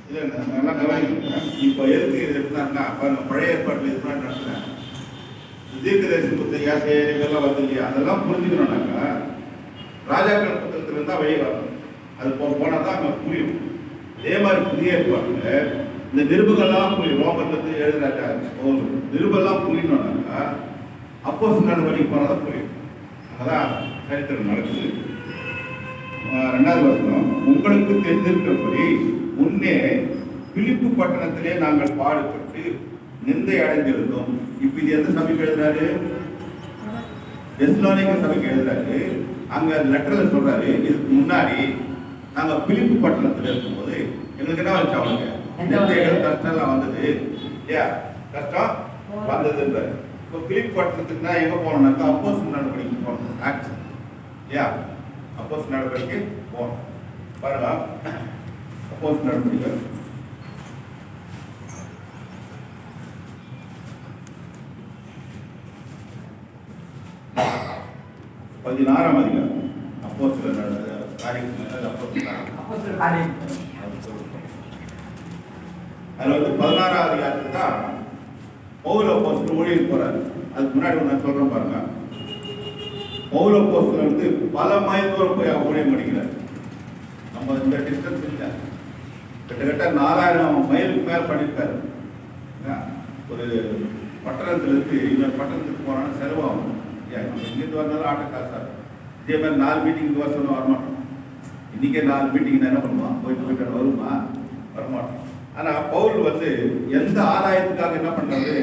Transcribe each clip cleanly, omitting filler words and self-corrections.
இல்லை நல்லா கவனிக்கிறேன். இப்போ எதுக்கு இது எடுத்தாங்கன்னா பழைய ஏற்பாட்டில் இது மாதிரி நடத்துகிறேன். தீர்க்கதரிசி புத்தகம் யாசேர் இதெல்லாம் வந்து இல்லையா, அதெல்லாம் புரிஞ்சுக்கணும்னாக்கா ராஜாக்கள் புத்தகத்துல இருந்தால் வெளியே வரணும். அது போனால் தான் அங்கே புரியும். அதே மாதிரி புதிய ஏற்பாட்டில் இந்த நிருபங்கள்லாம் புரியும். ரோமத்துலேருந்து எழுதுறாங்க நிருபெல்லாம் புரியணும்னாக்கா அப்போஸ்தலர் நடவடிக்கை போனால் தான் புரியும். அங்கதான் சரித்திரம் நடக்குது. 2வது வசனம், உங்களுக்கு தெரிந்திருக்கிறபடி முன்னே பிலிப்பு பட்டணத்திலே நாங்கள் பாடுபட்டு நிந்தை அடைந்திருந்தோம். இப்ப இது எந்த சபைக்கு எழுதுறாரு? தெசலோனிக்க சபைக்கு எழுதுறாரு. அங்க லெட்டர்ல சொல்றாரு, இதுக்கு முன்னாடி நாங்க பிலிப்பு பட்டணத்துல இருக்கும்போது எங்களுக்கு என்ன வந்துச்சு, அவனுக்கு நிந்தைகள் கஷ்டம் எல்லாம் வந்தது இல்லையா, கஷ்டம் வந்ததுன்றாரு. இப்போ பிலிப்பு பட்டணத்துக்குன்னா எங்க போனோம்னாக்கா அப்போஸ்தலர் நடவடிக்கை போனோம். ஆக்ட் இல்லையா, அப்போஸ்தலர் நடவடிக்கை போனோம். பாருங்க, அப்போஸ்தலர் நடவடிக்கை 16ஆம் அதிகாரம். அப்போஸ்தலர் காரியங்கள் அப்போஸ்தலர் காரியம். அதுல வந்து 16ஆம் அதிகாரத்துக்கு தான் பவுல் அப்போஸ்தலர் ஊழியர் போறாரு. அதுக்கு முன்னாடி நான் சொல்றேன் பாருங்க. பவுல் அப்போஸ்தலர் வந்து பல மைல் தூரம் போய் ஊழியம் பண்ணிக்கிறார். நம்ம இந்த டிஸ்டன்ஸ் இல்லை, கிட்டத்தட்ட 4000 மைலுக்கு மேல் பண்ணியிருக்காரு. ஒரு பட்டணத்துல இருந்து இன்னொரு பட்டணத்துக்கு போனாலும் செலவாகும். நம்ம இங்கிருந்து வந்தாலும் ஆட்டோ காசா. இதே மாதிரி 4 மீட்டிங்க்கு வர சொன்ன வரமாட்டோம். இன்னைக்கே 4 மீட்டிங் என்ன பண்ணுவான், போயிட்டு வருமா, வரமாட்டோம். ஆனா பவுல் வந்து எந்த ஆதாயத்துக்காக என்ன பண்றாரு,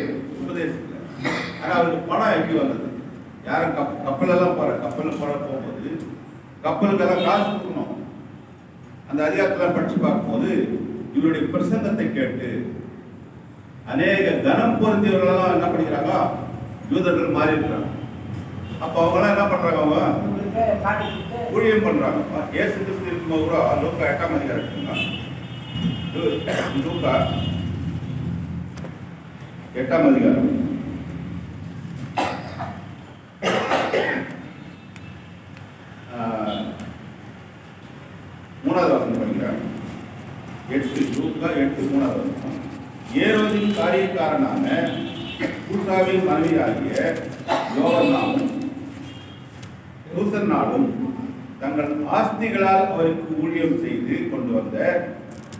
உபதேசிக்கல. ஆனா அவருக்கு பணம் எப்படி வந்தது? யாரும் கப்பலெல்லாம் கப்பலில் போகும்போது கப்பலுக்கெல்லாம் காசு கொடுக்கணும். அந்த அதிகாரத்தில் படிச்சு பார்க்கும்போது இவருடைய பிரசங்கத்தை கேட்டு அநேக கனம் பொருந்தியவர்களெல்லாம் என்ன பண்ணிக்கிறாங்க, யூதர்கள் மாறி இருக்கிறாங்க. அப்போ அவங்களாம் என்ன பண்றாங்க, அவங்க ஊழியம் பண்றாங்க. இயேசு கிறிஸ்து இருக்கும்போது கூட லூக்கா 8ஆம் அதிகாரம் இருக்குங்க. லூக்கா 8ஆம் அதிகாரம் 3வது வசனம் படிக்கிறாங்க. 8 லூக்கா 8:3வது வசனம். ஏரோதின் காரியக்காரனான கூசாவின் மனைவியாகிய யோவன்னாவும் லூசன்னாலும் தங்கள் ஆஸ்திகளால் அவருக்கு ஊழியம் செய்து கொண்டு வந்த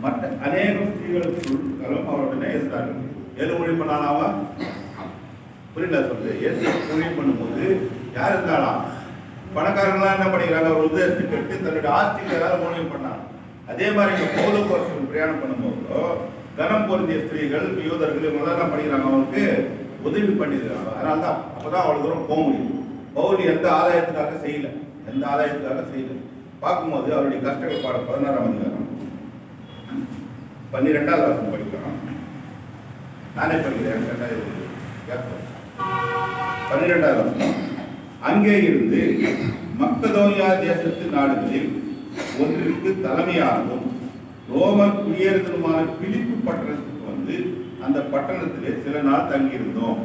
மற்ற அநேக ஸ்திரீகளும் அவருடனே இருந்தார்கள். எது ஊழியம் பண்ணாலாவா? புரியல சொல்றது. எது ஊழியம் பண்ணும்போது யார் இருந்தாலும் பணக்காரங்களாம் என்ன பண்ணிக்கிறாங்க, ஒரு உதயத்தை கேட்டு தன்னுடைய ஆஸ்திகளால் ஊழியம் பண்ணாங்க. அதே மாதிரி இங்க பவுல் பிரயாணம் பண்ணும்போதோ கனம் பொருந்திய ஸ்திரீகள் யூதர்கள் இவங்களாம் என்ன பண்ணிக்கிறாங்க, அவங்களுக்கு உதவி பண்ணிருக்காங்க. அதனால தான் அப்பதான் அவ்வளவு தூரம் போக முடியும். பவுல் எந்த ஆதாயத்துக்காக செய்யல, எந்த ஆதாயத்துக்காக செய்யல. பார்க்கும்போது அவருடைய கஷ்டங்கள் பாட 16ஆம் அதிகாரம் 12வது வசனம் படிக்கலாம். நானே படிக்கிறேன். 12வது வசனம். அங்கே இருந்து மக்கதோனியா தேசத்து நாடுகளில் ஒன்றிற்கு தலைமையாகவும் ரோமன் குடியேறுதலுமான பிலிப்பு பட்டணத்துக்கு வந்து அந்த பட்டணத்திலே சில நாள் தங்கியிருந்தோம்.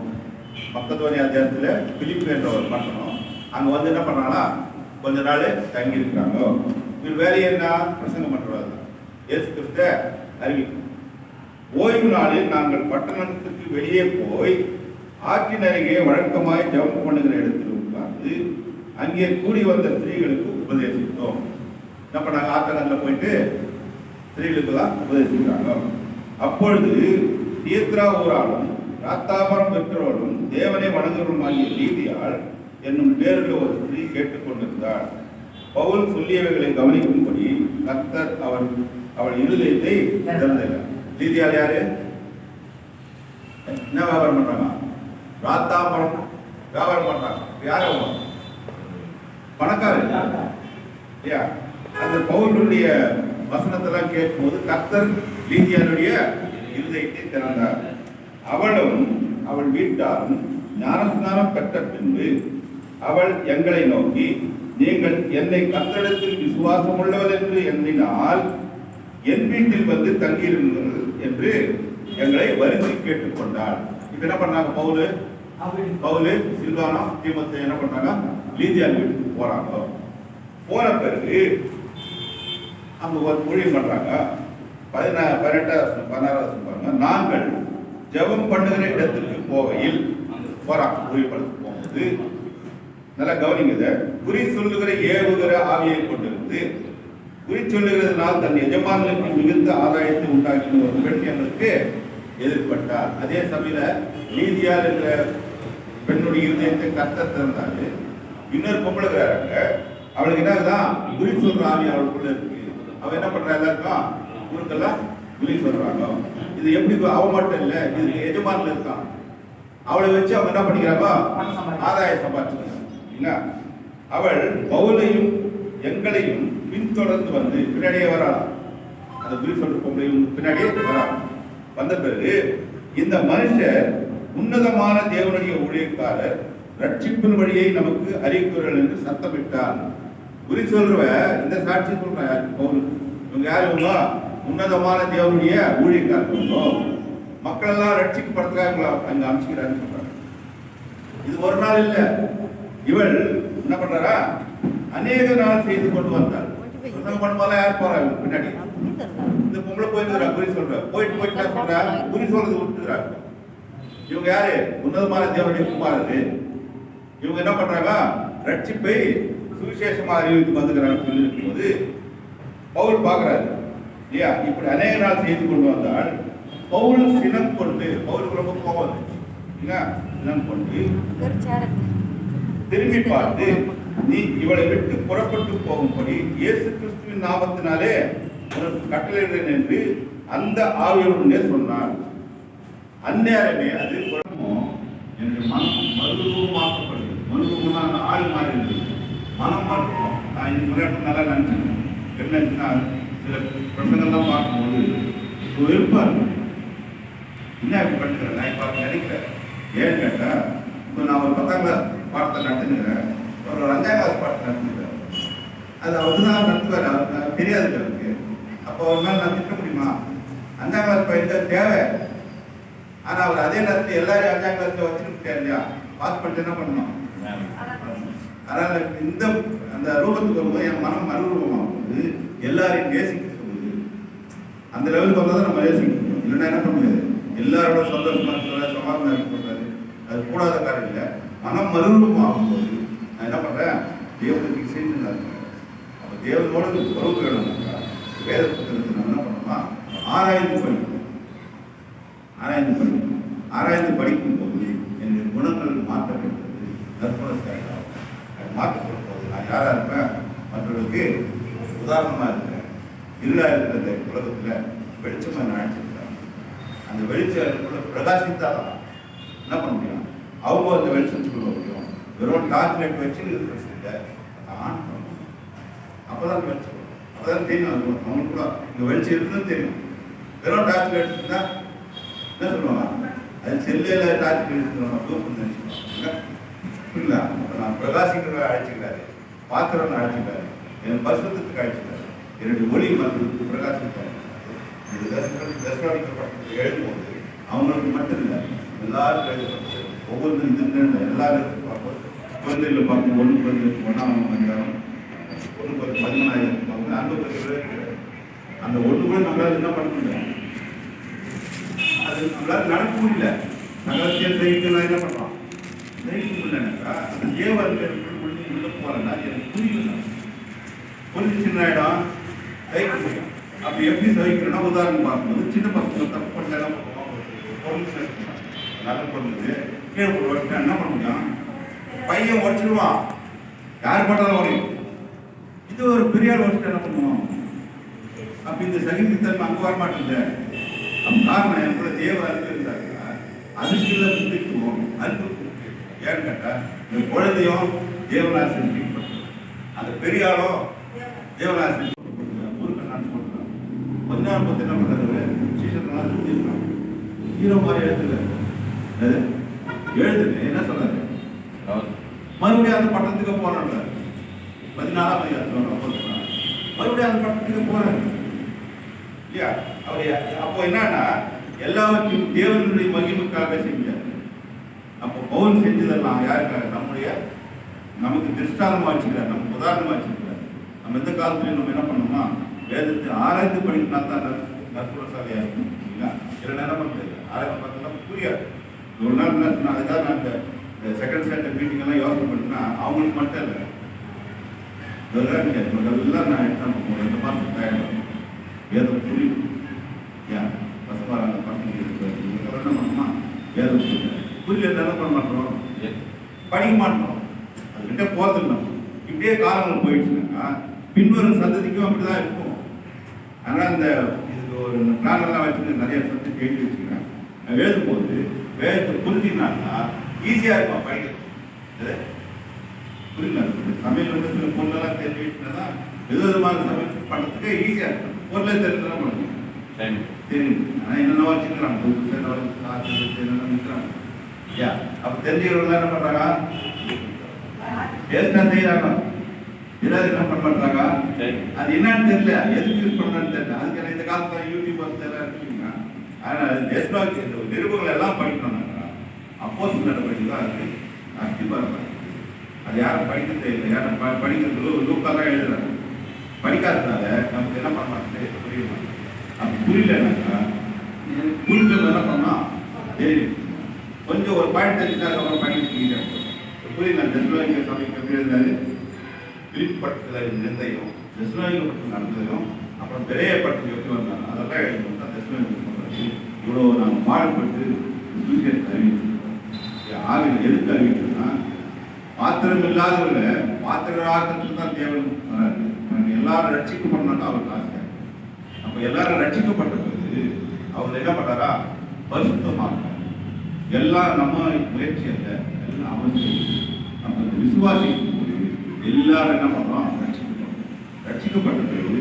மக்கதோனியா தேசத்துல பிலிப்பு என்ற ஒரு பட்டணம். அங்க வந்து என்ன பண்ணாங்கன்னா கொஞ்ச நாள் தங்கி இருக்கிறாங்க. இவர் வேலையை என்ன, பிரசங்கம் பண்றாங்க, இயேசு கிறிஸ்துவை அறிவிக்கும். ஓய்வு நாளில் நாங்கள் பட்டணத்துக்கு வெளியே போய் ஆற்றின் அருகே வழக்கமாய் ஜெபம் பண்ணுகிற இடத்தில் உட்கார்ந்து அங்கே கூடி வந்த ஸ்திரீகளுக்கு உபதேசித்தோம். என்ன பண்ணாங்க, ஆத்தங்கல்ல போயிட்டு ஸ்திரீகளுக்கெல்லாம் உபதேசிக்கிறாங்க. அப்பொழுது தீர்த்ரா ஊராலும் ராத்தாபரம் பெற்றோரும் தேவனை வணங்குவருமாகிய லீதியாள் என்னும் பேருள்ள ஒரு ஸ்திரீ கேட்டுக்கொண்டிருந்தாள். பவுல் சொல்லியவைகளை கவனிக்கும்படி கர்த்தர் அவள் இருதயத்தை திறந்தார். லீதியாள் யாரு? என்ன வியாபாரம் பண்றாங்க? ராத்தாபரம் வியாபாரம் பண்றாங்க. யாரு? பணக்காரர் இல்லையா? அந்த பவுலுடைய வசனத்தெல்லாம் கேட்கும்போது கர்த்தர் லீதியாளுடைய இருதயத்தை திறந்தார். அவளும் அவள் வீட்டாரும் ஞானஸ்நானம் பெற்ற பின்பு அவள் எங்களை நோக்கி, நீங்கள் என்னை கர்த்தரிடத்தில் விசுவாசம் உள்ளவள் என்று எண்ணினால் என் வீட்டில் வந்து தங்கியிருங்கள் என்று எங்களை வருந்தி கேட்டுக்கொண்டாள். இப்ப என்ன பண்ணாங்க, பவுலு சில்வானா தீமோத்தேயு என்ன பண்ணாங்க, லீதியாள் வீட்டுக்கு போறாங்க. போன பிறகு அவங்க ஒரு ஊழியம் பண்றாங்க. 16 பாருங்க. நாங்கள் ஜெபம் பண்ணுகிற இடத்துக்கு போகையில் ஊழியர்களுக்கு போகும்போது நல்லா கவனிங்க, குறி சொல்லுகிற ஏவுகிற ஆவியை கொண்டிருந்து குறி சொல்லுகிறதுனால் தன் எஜமானுக்கு மிகுந்த ஆதாயத்தை உண்டாக்கின ஒரு பெண் எங்களுக்கு எதிர்பட்டார். அதே சமயத்துல நீதியார் என்ற பெண்ணுடைய இருதயத்தை கர்த்தர் திறந்தாரு. இன்னொரு பொம்பளை இருக்கிறாங்க, அவளுக்கு என்னதான் குறி சொல்ற ஆவி அவளுக்குள்ள இருக்கு. அவ என்ன பண்றா, எல்லாருக்கும் குருக்கெல்லாம் குறி சொல்றாங்க. இது எப்படி அவ மட்டும் இல்ல, இதுக்கு எஜமான்ல இருக்கான். அவளை வச்சு அவங்க என்ன பண்ணிக்கிறாங்க, ஆதாய சம்பாதிச்சுக்கிறாங்க. அவள் பவுலையும் எங்களையும் பின்தொடர்ந்து வந்து பின்னாடியே வராளாம். அந்த குறி சொல்ற பொம்பளையும் பின்னாடியே வராளாம். வந்த பிறகு இந்த மனுஷர் உன்னதமான தேவனுடைய ஊழியக்காரர் ரட்சிப்பின் வழியை நமக்கு அறிவிக்கிறார்கள் என்று சத்தமிட்டார். குறி சொல்றவ இந்த சாட்சி சொல்றாங்க. இவங்க யாரு? இவங்க உன்னதமான தேவனுடைய ஊழியக்காரர். மக்கள் எல்லாம் ரட்சிக்கப்படுறதுக்காக அங்க அமைச்சுக்கிறான்னு சொல்றாங்க. இது ஒரு நாள் இல்ல, இவள் என்ன பண்றாரா, அநேக நாள் செய்து கொண்டு வந்தார். பண்ணும்போது யார் போறாங்க பின்னாடி? இந்த பொம்பளை போயிருக்கிறா குறி சொல்ற, போயிட்டு சொல்ற குறி சொல்றது விட்டுறாங்க. இவங்க யாரு? உன்னதமான தேவனுடைய குமாரரு. இவங்க என்ன பண்றாங்க, ரட்சிப்பை சுவிசேஷமா அறிவித்து வந்துக்கிறாங்க சொல்லி இருக்கும்போது பவுல் பாக்குறாரு இல்லையா, இப்படி அநேக நாள் செய்து கொண்டு வந்தால் பவுல் சினம் கொண்டு, பவுலுக்கு ரொம்ப கோபம் சினம் கொண்டு திரும்பி பார்த்து, நீ இவளை விட்டு புறப்பட்டு போகும்படி இயேசு கிறிஸ்துவின் நாமத்தினாலே உனக்கு கட்டளையிடுறேன் என்று அந்த ஆவியோடு சொன்னார். அந்நேரமே அது என்று மனம் மறுரூபமாக்கப்படுது. மறுரூபமான ஆள் மாறி இருந்தது, மனம் மாற்றம். நான் இந்த முறையாட்டு நல்லா நினைச்சேன். என்னன்னா சில பிரச்சனைலாம் பார்க்கும்போது இருப்பார், என்ன இப்படி பண்ணுறேன் நான் இப்போ நினைக்கிறேன். ஏன்னு கேட்டால், இப்போ நான் ஒரு 10ஆம் கிளாஸ் பாடத்தை நடத்துனுக்கிறேன், ஒரு 5ஆம் கிளாஸ் பாடத்தை நடத்துனுக்கிறேன். அது அவர் தான் நடத்துவார், அவருக்கு தெரியாது எனக்கு. அப்போ ஒரு நாள் நான் திட்ட முடியுமா? 5ஆம் கிளாஸ் பையன் தேவை. ஆனால் அவர் அதே நேரத்தில் எல்லாரையும் 5ஆம் கிளாஸில் வச்சுருக்காரு இல்லையா, பாஸ் பண்ணிட்டு என்ன பண்ணணும். அதனால் இந்த அந்த ரூபத்துக்கு வரும்போது என் மனம் மறுரூபமாகும்போது எல்லாரையும் நேசிக்க சொல்லுது. அந்த லெவலுக்கு வந்தால் தான் நம்ம நேசிக்கணும். இல்லைன்னா என்ன பண்ணுறது, எல்லாரோட சந்தோஷமா இருக்கிறாரு, சமாதானம் இருக்கிறாரு, அது கூடாத காரணம் இல்லை. மனம் மறுரூபமாகும்போது நான் என்ன பண்ணுறேன், தேவனுக்கு இசைன்னு இருக்கிறேன். அப்போ தேவனோடு உறவு வேணும்னாக்கா வேத புத்தகத்தை நம்ம என்ன பண்ணோமா, ஆராய்ந்து படிக்கணும். ஆராய்ந்து படிக்கும்போது என்னுடைய குணங்கள் மாற்றப்படுகிறது. நற்புணர்ச்சி மாற்றப்படும் போது நான் யாராக இருப்பேன், மற்றவர்களுக்கு உதாரணமாக இருக்கிறேன். இருளாக இருக்கிற இந்த உலகத்தில் வெளிச்சமாக நினைச்சிருக்கிறேன். அந்த வெளிச்சத்துக்குள்ள பிரகாசித்தாதான் என்ன பண்ண முடியும், அவங்க அந்த வெளிச்சத்துக்குள்ள முடியும். வெறும் டார்ச் லைட் வச்சு இல்லை, ஆன் பண்ணணும். அப்போதான் வெளிச்சம், அப்போதான் தெரியும். அது அவங்களுக்கு கூட இங்கே வெளிச்சம் இருக்குன்னு தெரியும். வெறும் டார்ச் லைட் இருந்தால் என்ன சொல்லுவாங்க, அது செல்லையில் டார்ச் லைட் நினைச்சுக்கோங்க. புரியுதா? நான் பிரகாசிக்கிற அழைச்சிக்கிறாரு, பாத்திரம் அழைச்சிக்கிறாரு, என் பரிசுத்தத்துக்கு அழைச்சிக்கிறாரு, என்னுடைய ஒளி மக்களுக்கு பிரகாசிக்கிறாரு. தசராணிக்கப்பட்டது எழுதும்போது அவங்களுக்கு மட்டும் இல்லை, எல்லாருக்கும் எழுதப்பட்டது. ஒவ்வொரு இது எல்லாரும் பார்ப்போம். குழந்தைகளை பார்க்கும் 1:1 1:13 பார்ப்போம். அந்த ஒன்று கூட நம்மளால் என்ன பண்ண முடியும், அது நம்மளால் நடக்க முடியல. நகரத்திய சைக்கிள் என்ன பண்ணுறோம், சைக்கிள் முடியலனாக்கா அந்த ஏவல் உள்ள போகிறேன்னா எனக்கு புரியல. கொஞ்சம் சின்ன இடம் சைக்கிள் முடியும். அப்படி எப்படி சகிக்கிறோன்னா, உதாரணம் பார்க்கும்போது சின்ன பசங்க தப்பு பண்ணலாம், பொருள் நல்ல பொருளுக்கு கீழே போட்டு வச்சுட்டா என்ன பண்ண முடியும், பையன் உடச்சிடுவான், யார் போட்டாலும் உடையும். இது ஒரு பெரிய ஆள் வச்சுட்டு என்ன பண்ணுவோம். அப்போ இந்த சகிப்புத்தன்மை அங்கே வரமாட்டேங்குது. அப்போ காரணம் எனக்குள்ள தேவ அன்பு இருந்தாங்க, அதுக்கு இல்லை முக்கியத்துவம், அன்பு முக்கியம். ஏன்னு கேட்டால் இந்த குழந்தையும் தேவநாசி அந்த பெரிய ஆளும் தேவநாசி கொஞ்ச நாள் பற்றி என்ன பண்ணுறது, சீசனெல்லாம் சுற்றிருக்காங்க. ஹீரோ மாதிரி எழுதுங்க என்ன சொல்றாரு, மறுபடியும் அந்த பட்டத்துக்கு போறாங்க. 14ஆம் அதிகாரம் மறுபடியும் அந்த பட்டத்துக்கு போறாங்க இல்லையா. அவர் அப்போ என்னன்னா எல்லாவற்றையும் தேவனுடைய மகிமைக்காக செஞ்சார். அப்போ பவுல் செஞ்சதெல்லாம் யாருக்காக, நமக்கு திருஷ்டாந்தமா வச்சுக்கிறார், நமக்கு உதாரணமா வச்சுக்கிறார். நம்ம எந்த காலத்துலையும் நம்ம என்ன பண்ணோம்னா வேதத்தை ஆராய்ந்து படிக்கணும் தான் நற்புறசாலியாக இருக்கும் இல்லைங்களா? சில நேரம் பண்ணுறது ஆரம்பம் பார்த்தோம்னா புரியாது. ஒரு நாள் என்ன சொன்னால் அதுக்காக நான் இந்த செகண்ட் ஸ்டாண்டர்ட் மீட்டிங் எல்லாம் யோசனை பண்ணிட்டுனா அவங்களுக்கு மட்டும் இல்லை இதெல்லாம் நான் எடுத்தால் 2 மாதம் தயாரிடும் வேதம் புரியும். ஏன் பசப்பார அந்த பசங்க இருக்கிறது என்ன பண்ணுமா வேதம் புரியல என்ன பண்ண மாட்டோம், படிக்க மாட்டோம், அதுக்கிட்ட போகிறது நம்ம இப்படியே காலங்கள் போயிடுச்சுனாக்கா பின்வரும் சந்ததிக்கும் அப்படிதான் இருக்கும். அதனால் இந்த இதுக்கு ஒரு பிளானெல்லாம் வச்சுட்டு நிறைய சப்ஜெக்ட் எழுதி வச்சுக்கிறேன். எழுதும் போது வேதத்தை புரிஞ்சினாக்கா ஈஸியாக இருக்கும் படிக்கிறது. புரியல சமையல் வந்து சில பொருளெல்லாம் தெரிஞ்சு வச்சுனா விதவிதமான சமையல் பண்ணுறதுக்கு ஈஸியாக இருக்கும். பொருளே தெரிஞ்சுதான் பண்ணணும் தெரியும். ஆனால் என்னென்ன வச்சுக்கிறாங்க நிற்கிறாங்க ஐயா. அப்போ தெரிஞ்சவர்கள் என்ன பண்ணுறாங்க டேஸ்டாக செய்கிறாங்க. ஏதாவது என்ன பண்ண மாட்டாங்க அது என்னன்னு தெரியல, எதுக்கு யூஸ் பண்ணான்னு தெரியல. அதுக்கு இந்த காலத்தில் யூடியூபர்ஸ் எல்லாம் இருக்குங்க. அதனால் டெஸ்டாக் இந்த நிருபங்கள் எல்லாம் படிக்கணும்னாக்கா அப்போஸ் நடவடிக்கை தான் இருக்குது. அஸ்திபாரம் அது யாரும் படிக்கிறதே இல்லை. யாரும் படிக்கிறது லூக்காக எழுதுறாங்க. படிக்காததுனால நமக்கு என்ன பண்ண மாட்டேன் புரிய மாட்டேன். அப்படி புரியலனாக்கா புரிஞ்சது என்ன பண்ணால் தெரியும். கொஞ்சம் ஒரு பாயிண்ட் தெரிஞ்சுட்டாக்க அப்புறம் படிக்க புரியல. டெஸ்டாக் சமைக்க எப்படி இருந்தாரு பிரிப்பட்டத்தில் நிர்ணயம் தெஸ்லோனிக்கே பட்டணம் நடந்ததையும் அப்புறம் பெரிய பட்டணம் எப்படி வந்தாங்க அதெல்லாம் எழுதி தான் தெஸ்லோனிக்கே பண்ணுறது. இவ்வளோ நாங்கள் பாடுபட்டு சுவிசேஷத்தை அறிவிக்கிறோம். ஆவியில் எதுக்கு அறிவிக்கிறோம்னா பாத்திரம் இல்லாதவங்க பாத்திரராக்கிறதுக்கு தான் தேவை வராது. நாங்கள் எல்லாரும் ரட்சிக்கப்படணும்னா அவருக்கு ஆசை. அப்போ எல்லாரும் ரட்சிக்கப்பட்ட போது அவர் என்ன பண்ணுறாரா பரிசுத்தமாக எல்லாம் நம்ம முயற்சி அல்ல, எல்லாம் அவசியம். நம்ம விசுவாசி எல்லாரும் என்ன பண்ணுறோம் ரட்சிக்கப்பட்ட பிறகு